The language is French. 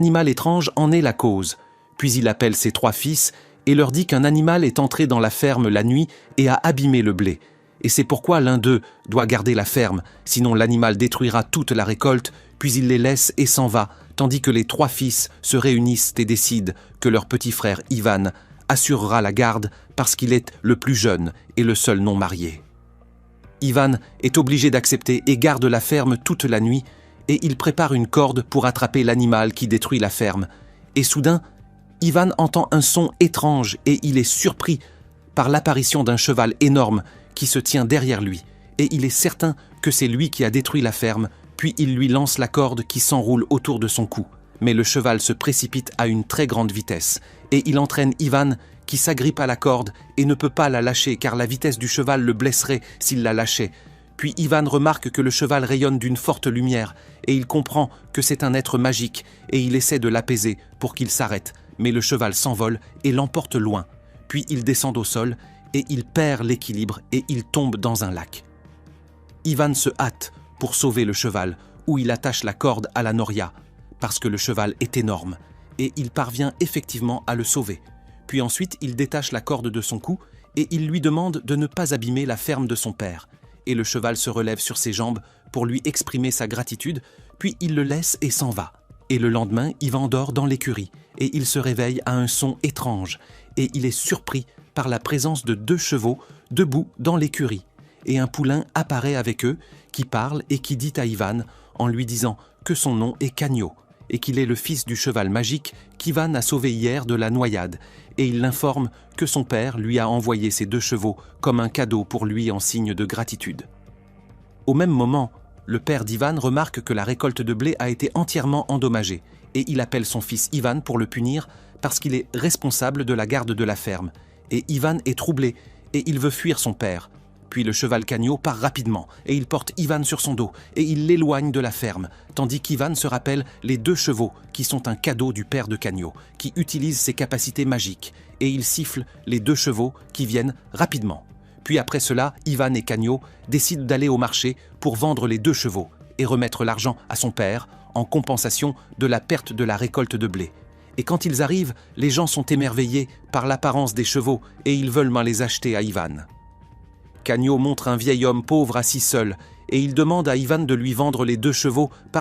Animal étrange en est la cause. Puis il appelle ses 3 fils et leur dit qu'un animal est entré dans la ferme la nuit et a abîmé le blé. Et c'est pourquoi l'un d'eux doit garder la ferme, sinon l'animal détruira toute la récolte, puis il les laisse et s'en va, tandis que les 3 fils se réunissent et décident que leur petit frère Ivan assurera la garde parce qu'il est le plus jeune et le seul non marié. Ivan est obligé d'accepter et garde la ferme toute la nuit, et il prépare une corde pour attraper l'animal qui détruit la ferme. Et soudain, Ivan entend un son étrange et il est surpris par l'apparition d'un cheval énorme qui se tient derrière lui. Et il est certain que c'est lui qui a détruit la ferme, puis il lui lance la corde qui s'enroule autour de son cou. Mais le cheval se précipite à une très grande vitesse, et il entraîne Ivan qui s'agrippe à la corde et ne peut pas la lâcher car la vitesse du cheval le blesserait s'il la lâchait. Puis Ivan remarque que le cheval rayonne d'une forte lumière et il comprend que c'est un être magique et il essaie de l'apaiser pour qu'il s'arrête. Mais le cheval s'envole et l'emporte loin. Puis il descend au sol et il perd l'équilibre et il tombe dans un lac. Ivan se hâte pour sauver le cheval où il attache la corde à la noria parce que le cheval est énorme et il parvient effectivement à le sauver. Puis ensuite, il détache la corde de son cou et il lui demande de ne pas abîmer la ferme de son père. Et le cheval se relève sur ses jambes pour lui exprimer sa gratitude, puis il le laisse et s'en va. Et le lendemain, Ivan dort dans l'écurie et il se réveille à un son étrange et il est surpris par la présence de 2 chevaux debout dans l'écurie. Et un poulain apparaît avec eux qui parle et qui dit à Ivan en lui disant que son nom est Cagno et qu'il est le fils du cheval magique qu'Ivan a sauvé hier de la noyade, et il l'informe que son père lui a envoyé ces 2 chevaux comme un cadeau pour lui en signe de gratitude. Au même moment, le père d'Ivan remarque que la récolte de blé a été entièrement endommagée, et il appelle son fils Ivan pour le punir parce qu'il est responsable de la garde de la ferme, et Ivan est troublé et il veut fuir son père. Puis le cheval Cagno part rapidement et il porte Ivan sur son dos et il l'éloigne de la ferme, tandis qu'Ivan se rappelle les 2 chevaux qui sont un cadeau du père de Cagno, qui utilise ses capacités magiques, et il siffle les 2 chevaux qui viennent rapidement. Puis après cela, Ivan et Cagno décident d'aller au marché pour vendre les 2 chevaux et remettre l'argent à son père en compensation de la perte de la récolte de blé. Et quand ils arrivent, les gens sont émerveillés par l'apparence des chevaux et ils veulent les acheter à Ivan. Cagno montre un vieil homme pauvre assis seul et il demande à Ivan de lui vendre les 2 chevaux